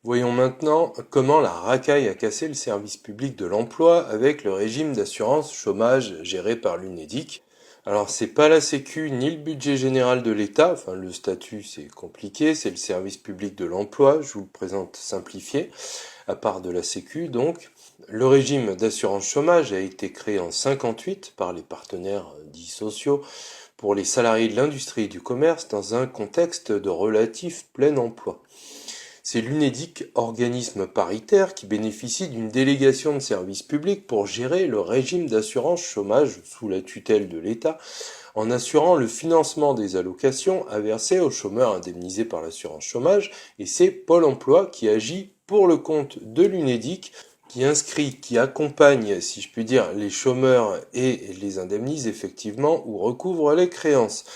Voyons maintenant comment la racaille a cassé le service public de l'emploi avec le régime d'assurance chômage géré par l'UNEDIC. Alors c'est pas la Sécu ni le budget général de l'État, enfin le statut c'est compliqué, c'est le service public de l'emploi, je vous le présente simplifié, à part de la Sécu donc. Le régime d'assurance chômage a été créé en 58 par les partenaires dits sociaux pour les salariés de l'industrie et du commerce dans un contexte de relatif plein emploi. C'est l'UNEDIC, organisme paritaire, qui bénéficie d'une délégation de service public pour gérer le régime d'assurance chômage sous la tutelle de l'État, en assurant le financement des allocations à verser aux chômeurs indemnisés par l'assurance chômage, et c'est Pôle emploi qui agit pour le compte de l'UNEDIC, qui inscrit, qui accompagne, si je puis dire, les chômeurs et les indemnise effectivement ou recouvre les créances.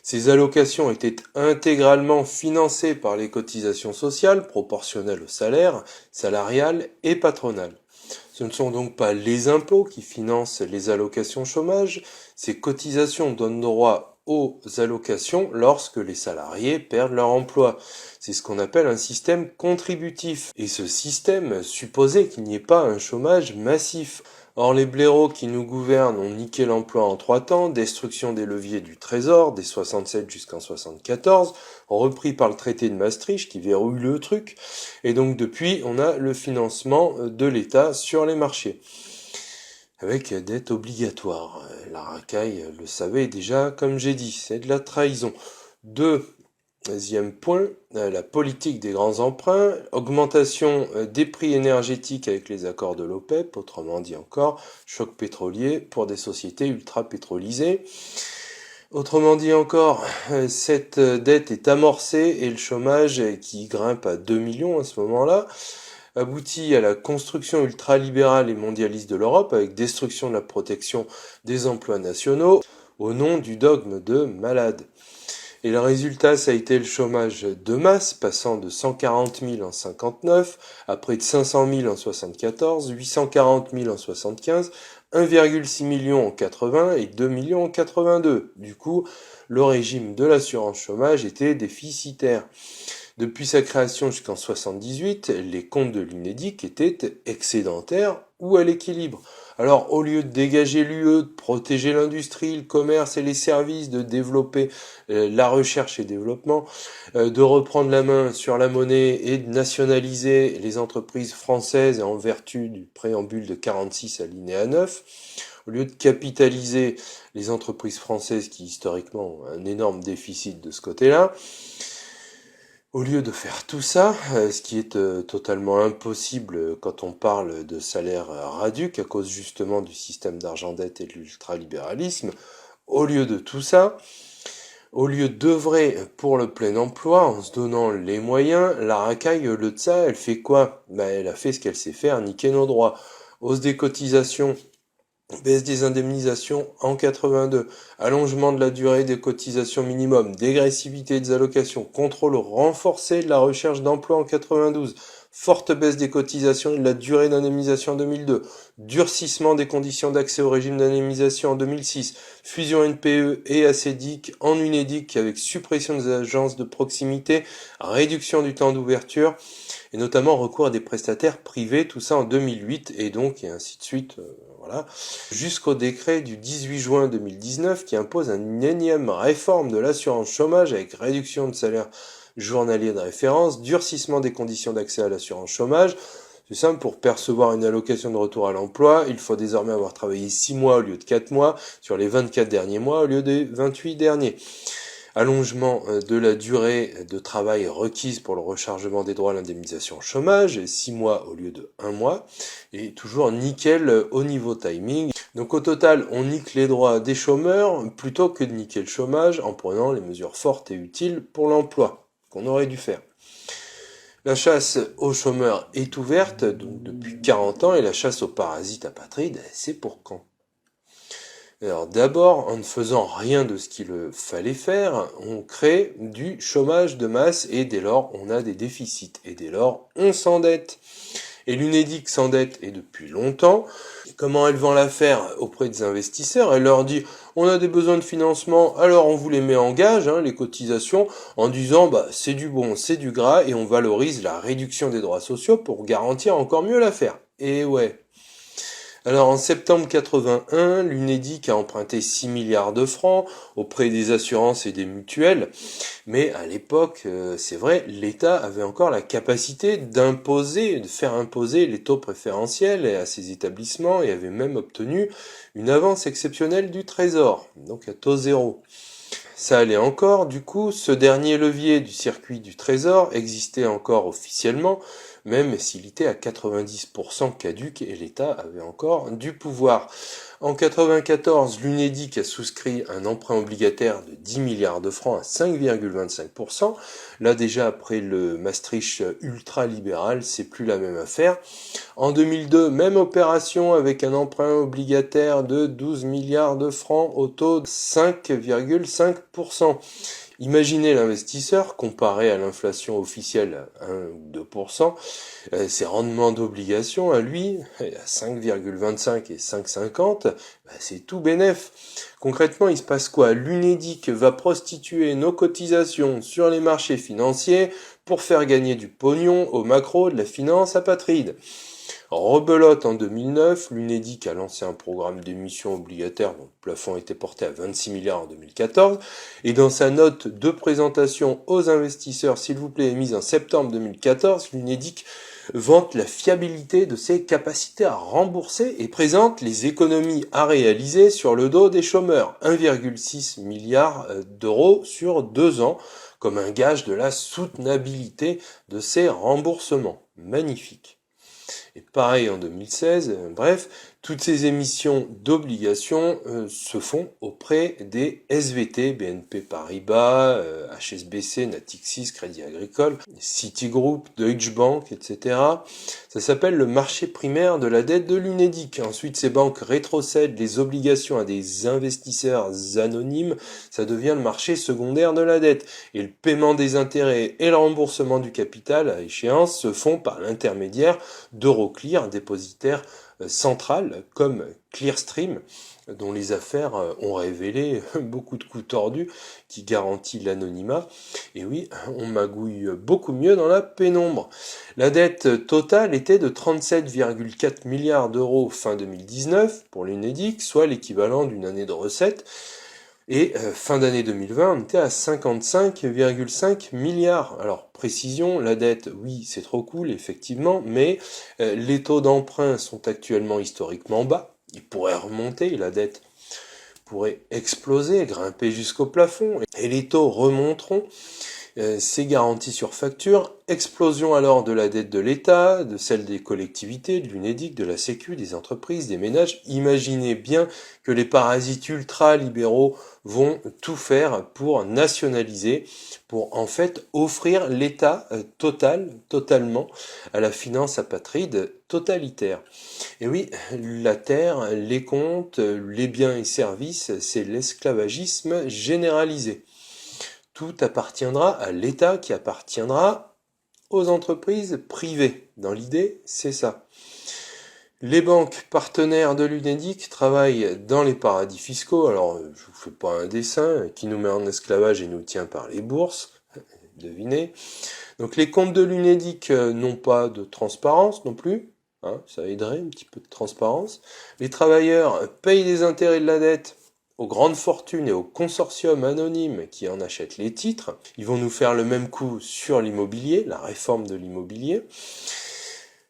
Ces allocations étaient intégralement financées par les cotisations sociales proportionnelles au salaire, salariales et patronales. Ce ne sont donc pas les impôts qui financent les allocations chômage, ces cotisations donnent droit aux allocations lorsque les salariés perdent leur emploi. C'est ce qu'on appelle un système contributif. Et ce système supposait qu'il n'y ait pas un chômage massif. Or, les blaireaux qui nous gouvernent ont niqué l'emploi en 3 temps, destruction des leviers du Trésor, dès 67 jusqu'en 74, repris par le traité de Maastricht qui verrouille le truc, et donc depuis, on a le financement de l'État sur les marchés, avec dette obligatoire. La racaille le savait déjà, comme j'ai dit, c'est de la trahison. Deuxième point, la politique des grands emprunts, augmentation des prix énergétiques avec les accords de l'OPEP, autrement dit encore, choc pétrolier pour des sociétés ultra-pétrolisées. Autrement dit encore, cette dette est amorcée et le chômage qui grimpe à 2 millions à ce moment-là, aboutit à la construction ultralibérale et mondialiste de l'Europe avec destruction de la protection des emplois nationaux au nom du dogme de Malade. Et le résultat, ça a été le chômage de masse, passant de 140 000 en 59, à près de 500 000 en 74, 840 000 en 75, 1,6 million en 80 et 2 millions en 82. Du coup, le régime de l'assurance chômage était déficitaire. Depuis sa création jusqu'en 78, les comptes de l'UNEDIC étaient excédentaires ou à l'équilibre. Alors, au lieu de dégager l'UE, de protéger l'industrie, le commerce et les services, de développer la recherche et développement, de reprendre la main sur la monnaie et de nationaliser les entreprises françaises en vertu du préambule de 46 alinéa 9, au lieu de capitaliser les entreprises françaises qui historiquement ont un énorme déficit de ce côté-là, au lieu de faire tout ça, ce qui est totalement impossible quand on parle de salaire RADUC à cause justement du système d'argent-dette et de l'ultralibéralisme, au lieu de tout ça, au lieu d'œuvrer pour le plein emploi en se donnant les moyens, la racaille, au lieu de ça, elle fait quoi? Elle a fait ce qu'elle sait faire, niquer nos droits. Hausse des cotisations, baisse des indemnisations en 82, allongement de la durée des cotisations minimum, dégressivité des allocations, contrôle renforcé de la recherche d'emploi en 92, forte baisse des cotisations et de la durée d'indemnisation en 2002, durcissement des conditions d'accès au régime d'indemnisation en 2006, fusion NPE et ACDIC en UNEDIC avec suppression des agences de proximité, réduction du temps d'ouverture, et notamment recours à des prestataires privés, tout ça en 2008, et donc, et ainsi de suite, voilà, jusqu'au décret du 18 juin 2019 qui impose une énième réforme de l'assurance chômage avec réduction de salaire journalier de référence, durcissement des conditions d'accès à l'assurance chômage. C'est simple, pour percevoir une allocation de retour à l'emploi, il faut désormais avoir travaillé 6 mois au lieu de 4 mois, sur les 24 derniers mois au lieu des 28 derniers. Allongement de la durée de travail requise pour le rechargement des droits à l'indemnisation chômage, 6 mois au lieu de 1 mois, et toujours nickel au niveau timing. Donc au total, on nique les droits des chômeurs plutôt que de niquer le chômage en prenant les mesures fortes et utiles pour l'emploi, qu'on aurait dû faire. La chasse aux chômeurs est ouverte, donc depuis 40 ans, et la chasse aux parasites apatrides, c'est pour quand? Alors d'abord, en ne faisant rien de ce qu'il fallait faire, on crée du chômage de masse et dès lors on a des déficits et dès lors on s'endette. Et l'Unédic s'endette, et depuis longtemps. Comment elle vend l'affaire auprès des investisseurs? Elle leur dit, on a des besoins de financement, alors on vous les met en gage, les cotisations, en disant, c'est du bon, c'est du gras, et on valorise la réduction des droits sociaux pour garantir encore mieux l'affaire. Et ouais. Alors en septembre 81, l'Unédic a emprunté 6 milliards de francs auprès des assurances et des mutuelles, mais à l'époque, c'est vrai, l'État avait encore la capacité de faire imposer les taux préférentiels à ses établissements et avait même obtenu une avance exceptionnelle du Trésor, donc à taux zéro. Ça allait encore, du coup, ce dernier levier du circuit du Trésor existait encore officiellement, même s'il était à 90% caduc et l'État avait encore du pouvoir. En 94, l'Unédic a souscrit un emprunt obligataire de 10 milliards de francs à 5,25%. Là déjà, après le Maastricht ultra-libéral, c'est plus la même affaire. En 2002, même opération avec un emprunt obligataire de 12 milliards de francs au taux de 5,5%. Imaginez l'investisseur comparé à l'inflation officielle 1 ou 2%, ses rendements d'obligations à lui, à 5,25 et 5,50, c'est tout bénef. Concrètement, il se passe quoi? L'Unédic va prostituer nos cotisations sur les marchés financiers pour faire gagner du pognon au macro de la finance apatride. Rebelote en 2009, l'Unédic a lancé un programme d'émission obligataire dont le plafond était porté à 26 milliards en 2014, et dans sa note de présentation aux investisseurs, s'il vous plaît, émise en septembre 2014, l'Unédic vante la fiabilité de ses capacités à rembourser et présente les économies à réaliser sur le dos des chômeurs, 1,6 milliard d'euros sur 2 ans, comme un gage de la soutenabilité de ces remboursements. Magnifique. Et pareil en 2016, bref, toutes ces émissions d'obligations se font auprès des SVT, BNP Paribas, HSBC, Natixis, Crédit Agricole, Citigroup, Deutsche Bank, etc. Ça s'appelle le marché primaire de la dette de l'Unédic. Ensuite, ces banques rétrocèdent les obligations à des investisseurs anonymes. Ça devient le marché secondaire de la dette. Et le paiement des intérêts et le remboursement du capital à échéance se font par l'intermédiaire d'Euroclear, dépositaire central comme Clearstream, dont les affaires ont révélé beaucoup de coups tordus, qui garantit l'anonymat. Et oui, on magouille beaucoup mieux dans la pénombre. La dette totale était de 37,4 milliards d'euros fin 2019 pour l'Unédic, soit l'équivalent d'une année de recettes. Et fin d'année 2020, on était à 55,5 milliards. Alors, précision, la dette, oui, c'est trop cool, effectivement, mais les taux d'emprunt sont actuellement historiquement bas. Ils pourraient remonter, la dette pourrait exploser, grimper jusqu'au plafond, et les taux remonteront. C'est garanti sur facture, explosion alors de la dette de l'État, de celle des collectivités, de l'Unédic, de la Sécu, des entreprises, des ménages. Imaginez bien que les parasites ultra-libéraux vont tout faire pour nationaliser, pour en fait offrir l'État totalement à la finance apatride totalitaire. Et oui, la terre, les comptes, les biens et services, c'est l'esclavagisme généralisé. Tout appartiendra à l'État qui appartiendra aux entreprises privées. Dans l'idée, c'est ça. Les banques partenaires de l'Unédic travaillent dans les paradis fiscaux. Alors, je vous fais pas un dessin qui nous met en esclavage et nous tient par les bourses. Devinez. Donc, les comptes de l'Unédic n'ont pas de transparence non plus. Ça aiderait un petit peu de transparence. Les travailleurs payent les intérêts de la dette aux grandes fortunes et aux consortiums anonymes qui en achètent les titres. Ils vont nous faire le même coup sur l'immobilier, la réforme de l'immobilier.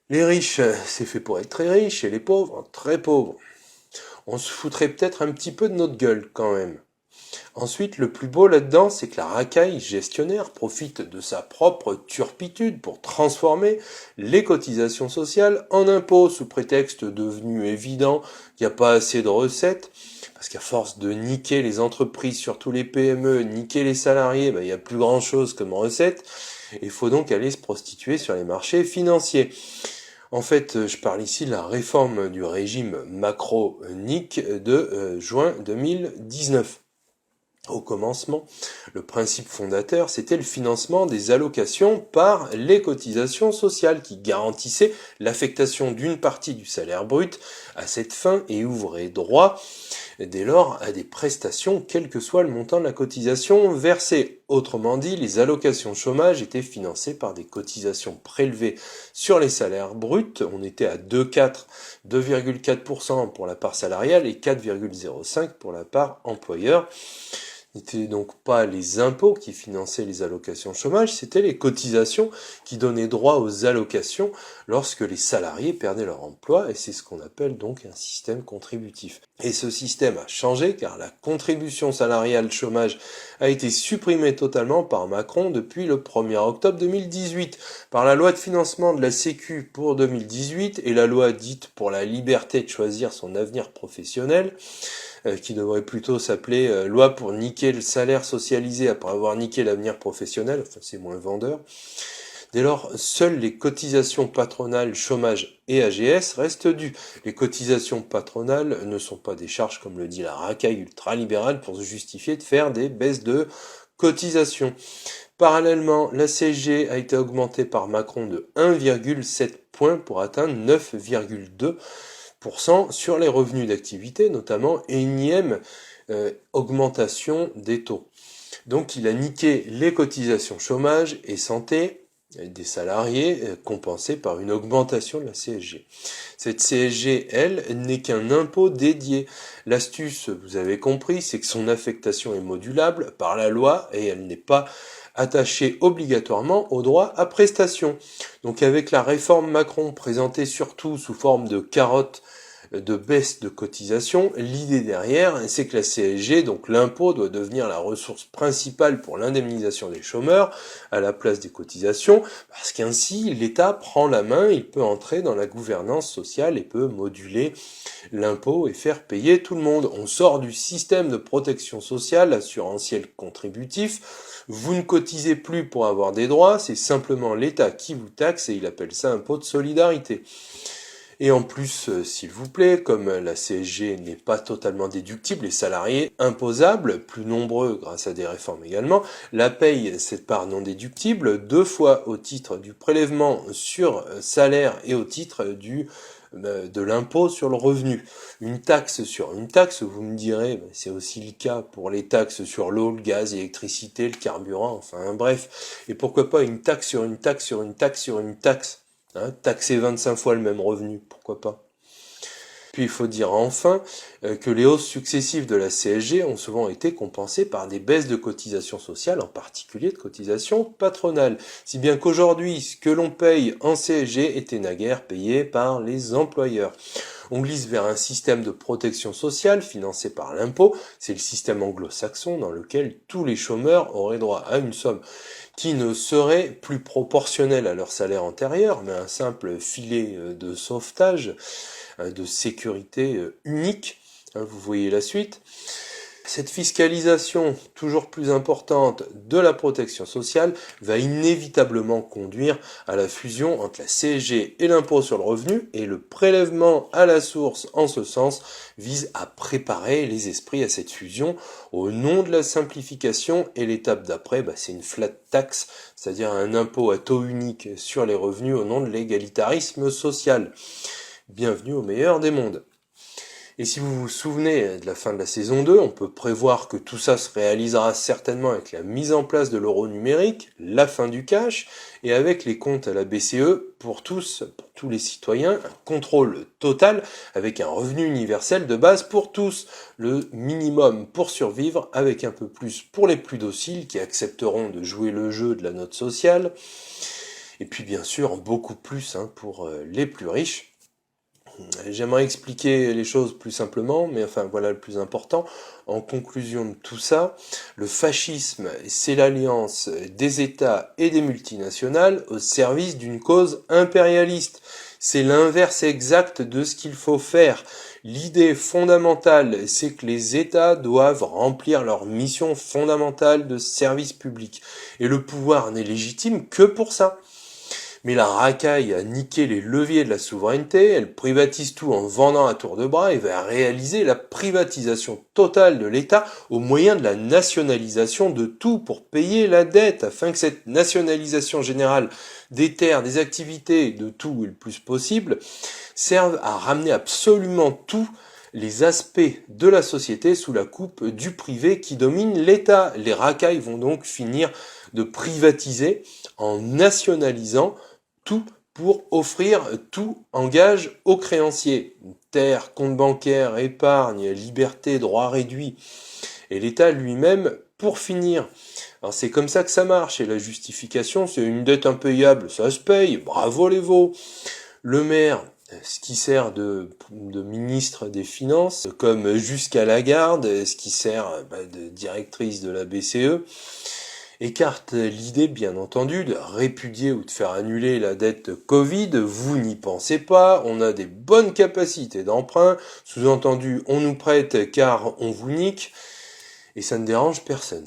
Les riches, c'est fait pour être très riches, et les pauvres, très pauvres. On se foutrait peut-être un petit peu de notre gueule quand même. Ensuite, le plus beau là-dedans, c'est que la racaille gestionnaire profite de sa propre turpitude pour transformer les cotisations sociales en impôts sous prétexte devenu évident qu'il n'y a pas assez de recettes. Parce qu'à force de niquer les entreprises, surtout les PME, niquer les salariés, il n'y a plus grand chose comme recette. Il faut donc aller se prostituer sur les marchés financiers. En fait, je parle ici de la réforme du régime macronique de juin 2019. Au commencement, le principe fondateur, c'était le financement des allocations par les cotisations sociales qui garantissaient l'affectation d'une partie du salaire brut à cette fin et ouvraient droit dès lors à des prestations quel que soit le montant de la cotisation versée. Autrement dit, les allocations chômage étaient financées par des cotisations prélevées sur les salaires bruts. On était à 2,4% pour la part salariale et 4,05% pour la part employeur. Ce n'étaient donc pas les impôts qui finançaient les allocations chômage, c'était les cotisations qui donnaient droit aux allocations lorsque les salariés perdaient leur emploi, et c'est ce qu'on appelle donc un système contributif. Et ce système a changé car la contribution salariale chômage a été supprimée totalement par Macron depuis le 1er octobre 2018, par la loi de financement de la Sécu pour 2018 et la loi dite pour la liberté de choisir son avenir professionnel, qui devrait plutôt s'appeler loi pour niquer le salaire socialisé après avoir niqué l'avenir professionnel, enfin c'est moins vendeur. Dès lors, seules les cotisations patronales, chômage et AGS restent dues. Les cotisations patronales ne sont pas des charges, comme le dit la racaille ultralibérale, pour se justifier de faire des baisses de cotisations. Parallèlement, la CSG a été augmentée par Macron de 1,7 points pour atteindre 9,2% sur les revenus d'activité, notamment énième augmentation des taux. Donc il a niqué les cotisations chômage et santé des salariés compensés par une augmentation de la CSG. Cette CSG, elle, n'est qu'un impôt dédié. L'astuce, vous avez compris, c'est que son affectation est modulable par la loi et elle n'est pas attachée obligatoirement au droit à prestation. Donc avec la réforme Macron présentée surtout sous forme de carotte de baisse de cotisation, l'idée derrière, c'est que la CSG, donc l'impôt, doit devenir la ressource principale pour l'indemnisation des chômeurs à la place des cotisations, parce qu'ainsi l'État prend la main, il peut entrer dans la gouvernance sociale et peut moduler l'impôt et faire payer tout le monde. On sort du système de protection sociale assurantiel contributif, vous ne cotisez plus pour avoir des droits, c'est simplement l'État qui vous taxe et il appelle ça impôt de solidarité. Et en plus, s'il vous plaît, comme la CSG n'est pas totalement déductible, les salariés imposables, plus nombreux grâce à des réformes également, la payent cette part non déductible 2 fois au titre du prélèvement sur salaire et au titre de l'impôt sur le revenu. Une taxe sur une taxe, vous me direz, c'est aussi le cas pour les taxes sur l'eau, le gaz, l'électricité, le carburant, enfin bref. Et pourquoi pas une taxe sur une taxe sur une taxe sur une taxe, taxer 25 fois le même revenu, pourquoi pas. Puis il faut dire enfin que les hausses successives de la CSG ont souvent été compensées par des baisses de cotisations sociales, en particulier de cotisations patronales. Si bien qu'aujourd'hui, ce que l'on paye en CSG était naguère payé par les employeurs. On glisse vers un système de protection sociale financé par l'impôt, c'est le système anglo-saxon dans lequel tous les chômeurs auraient droit à une somme qui ne serait plus proportionnelle à leur salaire antérieur, mais un simple filet de sauvetage, de sécurité unique. Vous voyez la suite. Cette fiscalisation toujours plus importante de la protection sociale va inévitablement conduire à la fusion entre la CSG et l'impôt sur le revenu, et le prélèvement à la source en ce sens vise à préparer les esprits à cette fusion au nom de la simplification, et l'étape d'après, c'est une flat tax, c'est-à-dire un impôt à taux unique sur les revenus au nom de l'égalitarisme social. Bienvenue au meilleur des mondes. Et si vous vous souvenez de la fin de la saison 2, on peut prévoir que tout ça se réalisera certainement avec la mise en place de l'euro numérique, la fin du cash, et avec les comptes à la BCE pour tous les citoyens, un contrôle total avec un revenu universel de base pour tous, le minimum pour survivre, avec un peu plus pour les plus dociles qui accepteront de jouer le jeu de la note sociale, et puis bien sûr beaucoup plus pour les plus riches. J'aimerais expliquer les choses plus simplement, mais voilà le plus important. En conclusion de tout ça, le fascisme, c'est l'alliance des États et des multinationales au service d'une cause impérialiste. C'est l'inverse exact de ce qu'il faut faire. L'idée fondamentale, c'est que les États doivent remplir leur mission fondamentale de service public. Et le pouvoir n'est légitime que pour ça. Mais la racaille a niqué les leviers de la souveraineté, elle privatise tout en vendant à tour de bras et va réaliser la privatisation totale de l'État au moyen de la nationalisation de tout pour payer la dette, afin que cette nationalisation générale des terres, des activités, de tout et le plus possible, serve à ramener absolument tous les aspects de la société sous la coupe du privé qui domine l'État. Les racailles vont donc finir de privatiser en nationalisant tout pour offrir tout en gage aux créanciers. Terre, compte bancaire, épargne, liberté, droits réduits. Et l'État lui-même pour finir. Alors c'est comme ça que ça marche, et la justification, c'est une dette impayable, ça se paye, bravo les veaux. Le maire, ce qui sert de ministre des Finances, comme jusqu'à Lagarde, ce qui sert de directrice de la BCE, écarte l'idée, bien entendu, de répudier ou de faire annuler la dette Covid. Vous n'y pensez pas, on a des bonnes capacités d'emprunt, sous-entendu, on nous prête car on vous nique, et ça ne dérange personne.